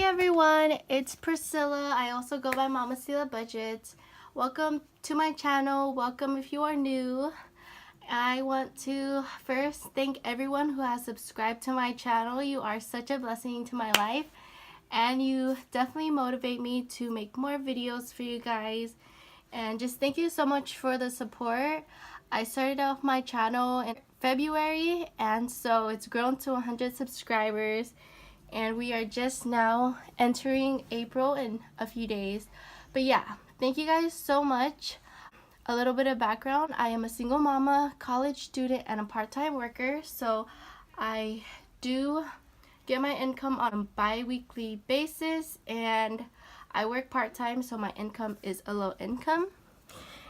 everyone, it's Priscilla. I also go by Mamacilla Budget. Welcome to my channel. Welcome if you are new. I want to first thank everyone who has subscribed to my channel. You are such a blessing to my life, and you definitely motivate me to make more videos for you guys. And just thank you so much for the support. I started off my channel in February, and so it's grown to 100 subscribers, and we are just now entering April in a few days. But yeah, thank you guys so much. A little bit of background: I am a single mama, college student, and a part-time worker. So I do get my income on a bi-weekly basis, and I work part-time, so my income is a low income.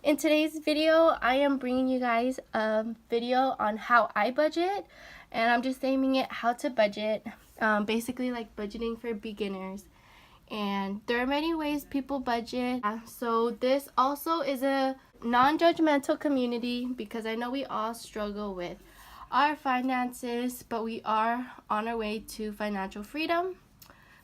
In today's video, I am bringing you guys a video on how I budget, and I'm just naming it How to Budget, basically like budgeting for beginners. And there are many ways people budget, so this also is a non-judgmental community because I know we all struggle with our finances, but we are on our way to financial freedom.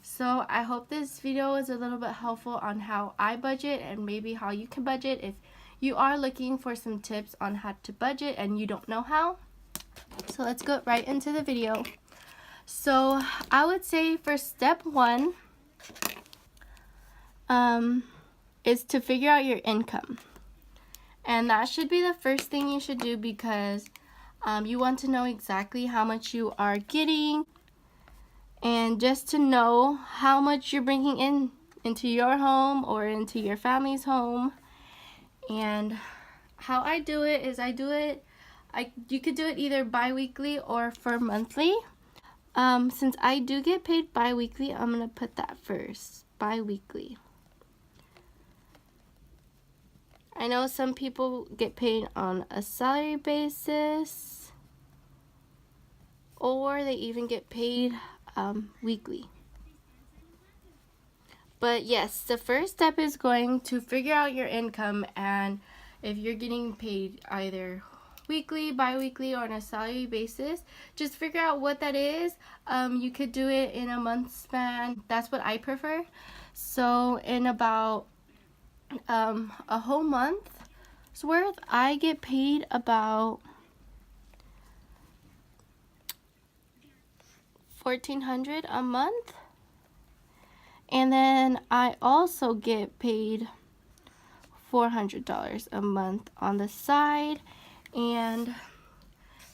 So I hope this video is a little bit helpful on how I budget and maybe how you can budget if you are looking for some tips on how to budget and you don't know how. So let's go right into the video. So I would say for step one is to figure out your income. And that should be the first thing you should do because you want to know exactly how much you are getting, and just to know how much you're bringing in into your home or into your family's home. And how I do it is you could do it either bi-weekly or for monthly. Since I do get paid bi-weekly, I'm gonna put that first, bi-weekly. I know some people get paid on a salary basis, or they even get paid weekly. But yes, the first step is going to figure out your income, and if you're getting paid either weekly, bi-weekly, or on a salary basis, just figure out what that is. You could do it in a month span. That's what I prefer. So in about a whole month's worth, I get paid about $1,400 a month. And then I also get paid $400 a month on the side, and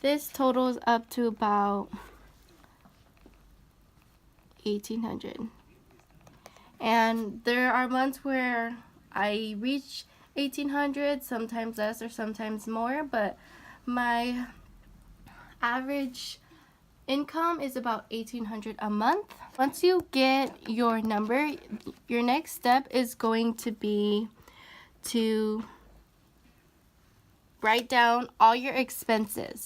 this totals up to about $1,800. And there are months where I reach $1,800, sometimes less or sometimes more, but my average income is about $1,800 a month. Once you get your number, your next step is going to be to write down all your expenses.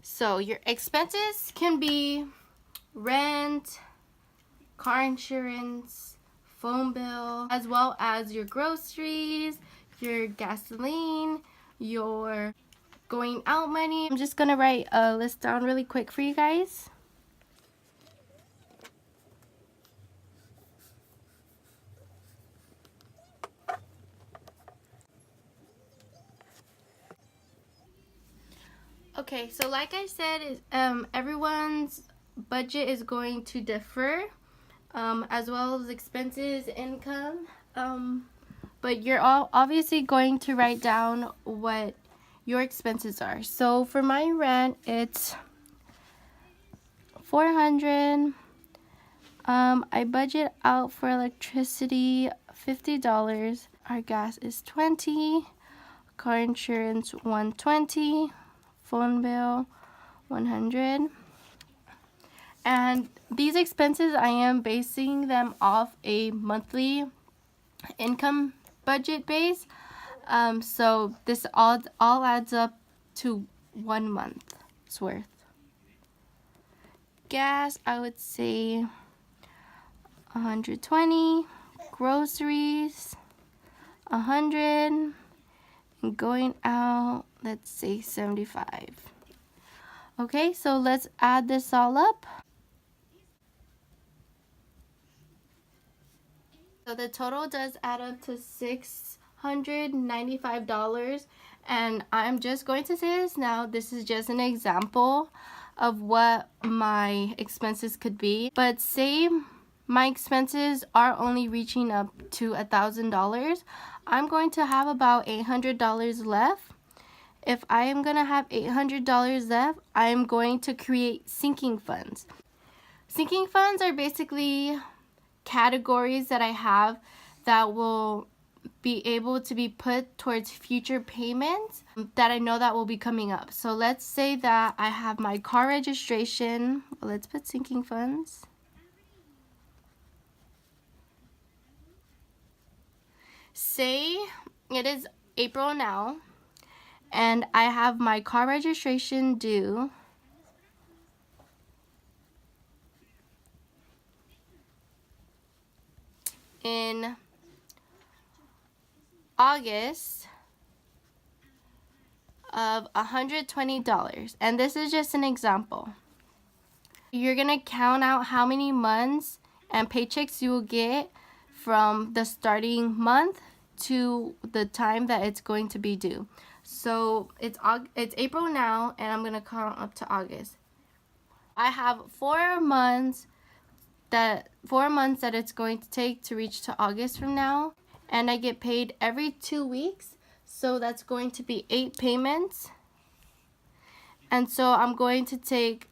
So your expenses can be rent, car insurance, phone bill, as well as your groceries, your gasoline, your going out money. I'm just gonna write a list down really quick for you guys. Okay, so like I said, everyone's budget is going to differ, as well as expenses, income, but you're all obviously going to write down what your expenses are. So for my rent, it's $400. I budget out for electricity $50. Our gas is $20. Car insurance $120. Phone bill $100. And these expenses, I am basing them off a monthly income budget base. So this all adds up to 1 month's worth. Gas, I would say $120. Groceries $100. and going out, let's say 75. Okay, so let's add this all up. So the total does add up to $695, and I'm just going to say this now. This is just an example of what my expenses could be. But say my expenses are only reaching up to $1,000, I'm going to have about $800 left. If I am going to have $800 left, I'm going to create sinking funds. Sinking funds are basically categories that I have that will be able to be put towards future payments that I know that will be coming up. So let's say that I have my car registration. Let's put sinking funds. Say it is April now, and I have my car registration due in August of $120, and this is just an example. You're gonna count out how many months and paychecks you will get from the starting month to the time that it's going to be due. So it's April now, and I'm gonna count up to August. I have 4 months that it's going to take to reach to August from now, and I get paid every 2 weeks, so that's going to be 8 payments. And so I'm going to take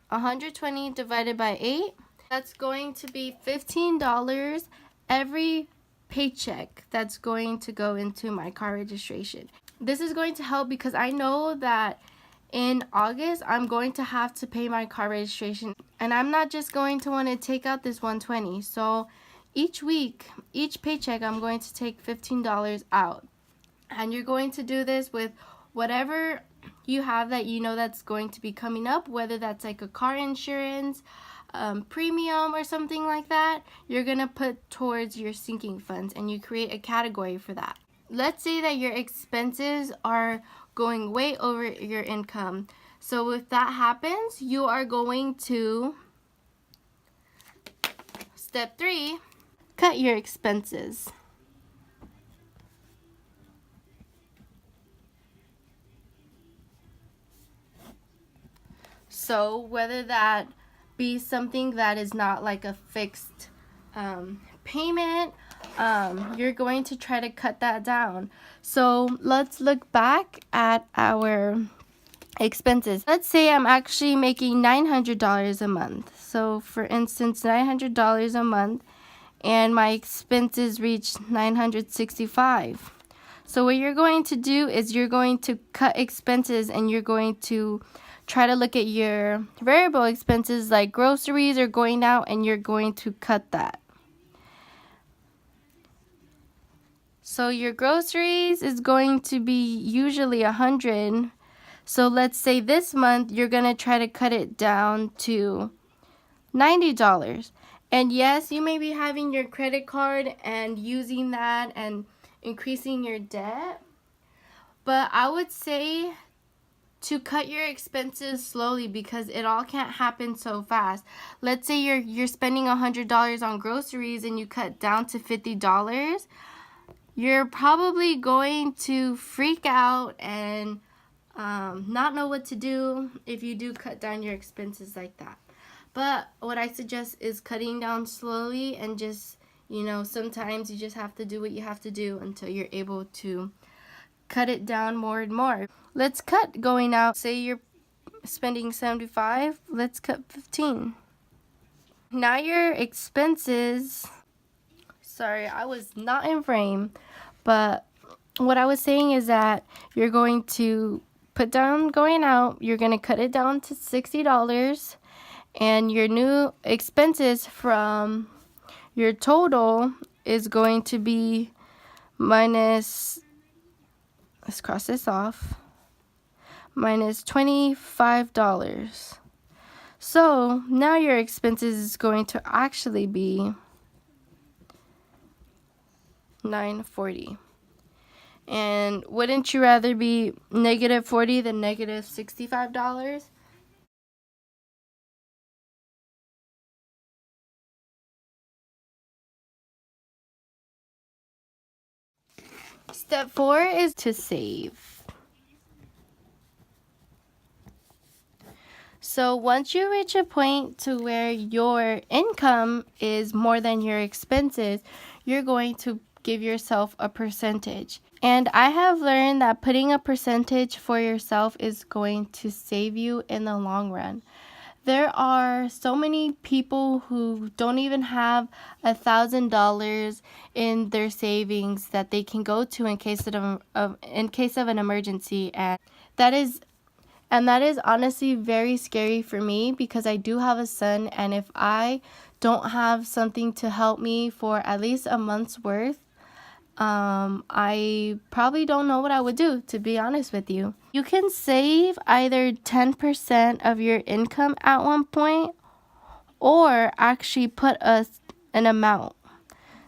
120 divided by 8. That's going to be $15 every paycheck that's going to go into my car registration. This is going to help because I know that in August I'm going to have to pay my car registration, and I'm not just going to want to take out this 120. So each week, each paycheck, I'm going to take $15 out. And you're going to do this with whatever you have that you know that's going to be coming up, whether that's like a car insurance, premium or something like that. You're gonna put towards your sinking funds, and you create a category for that. Let's say that your expenses are going way over your income. So if that happens, you are going to, step 3, cut your expenses. So whether that be something that is not like a fixed payment, you're going to try to cut that down. So let's look back at our expenses. Let's say I'm actually making $900 a month. So for instance, $900 a month, and my expenses reach $965. So what you're going to do is you're going to cut expenses, and you're going to try to look at your variable expenses like groceries or going out, and you're going to cut that. So your groceries is going to be usually $100. So let's say this month you're going to try to cut it down to $90. And yes, you may be having your credit card and using that and increasing your debt. But I would say to cut your expenses slowly, because it all can't happen so fast. Let's say you're spending $100 on groceries and you cut down to $50. You're probably going to freak out and not know what to do if you do cut down your expenses like that. But what I suggest is cutting down slowly, and just, sometimes you just have to do what you have to do until you're able to cut it down more and more. Let's cut going out. Say you're spending $75, let's cut $15. Now your expenses, sorry, I was not in frame, but what I was saying is that you're going to put down going out, you're going to cut it down to $60, and your new expenses from your total is going to be minus, let's cross this off, minus $25. So now your expenses is going to actually be $940. And wouldn't you rather be -$40 than -$65? Step 4 is to save. So once you reach a point to where your income is more than your expenses, you're going to give yourself a percentage. And I have learned that putting a percentage for yourself is going to save you in the long run. There are so many people who don't even have $1,000 in their savings that they can go to in case of an emergency, and that is honestly very scary for me because I do have a son, and if I don't have something to help me for at least a month's worth, I probably don't know what I would do, to be honest with you. You can save either 10% of your income at one point, or actually put an amount.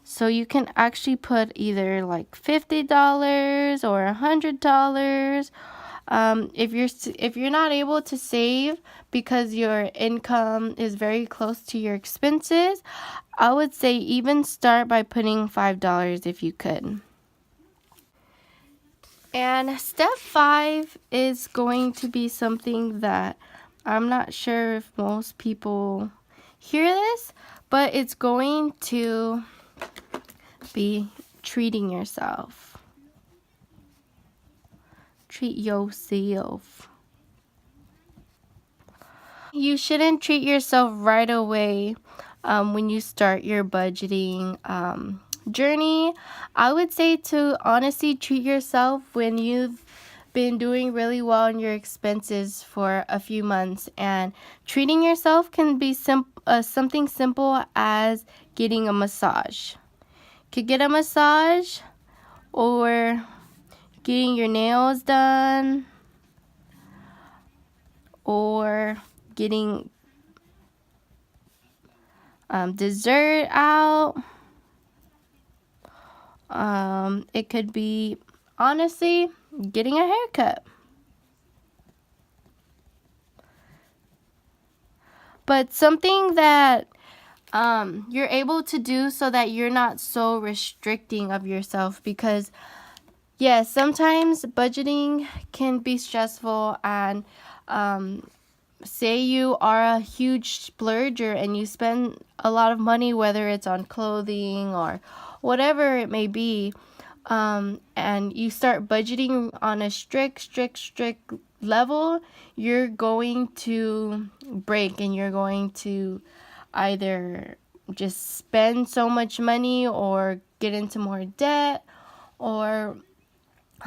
So you can actually put either like $50 or $100. If you're not able to save because your income is very close to your expenses, I would say even start by putting $5 if you could. And step 5 is going to be something that I'm not sure if most people hear this, but it's going to be treating yourself. Treat yourself. You shouldn't treat yourself right away when you start your budgeting journey. I would say to honestly treat yourself when you've been doing really well on your expenses for a few months. And treating yourself can be something simple as getting a massage. Could get a massage, or getting your nails done, or getting dessert out. It could be, honestly, getting a haircut. But something that you're able to do so that you're not so restricting of yourself, because yes, sometimes budgeting can be stressful, and say you are a huge splurger and you spend a lot of money, whether it's on clothing or whatever it may be, and you start budgeting on a strict level, you're going to break, and you're going to either just spend so much money or get into more debt, or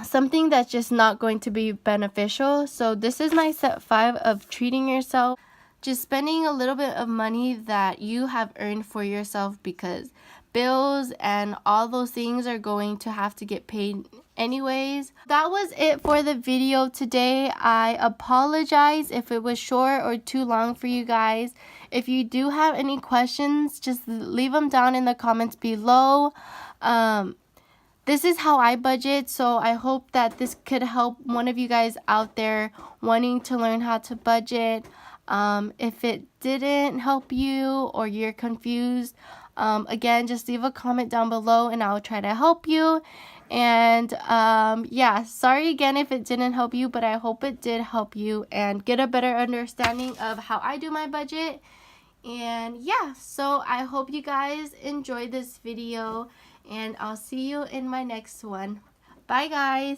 something that's just not going to be beneficial. So this is my step 5 of treating yourself. Just spending a little bit of money that you have earned for yourself, because bills and all those things are going to have to get paid anyways. That was it for the video today. I apologize if it was short or too long for you guys. If you do have any questions, just leave them down in the comments below. This is how I budget, so I hope that this could help one of you guys out there wanting to learn how to budget. If it didn't help you or you're confused, again, just leave a comment down below and I'll try to help you. And yeah, sorry again if it didn't help you, but I hope it did help you and get a better understanding of how I do my budget. And yeah, so I hope you guys enjoyed this video, and I'll see you in my next one. Bye guys.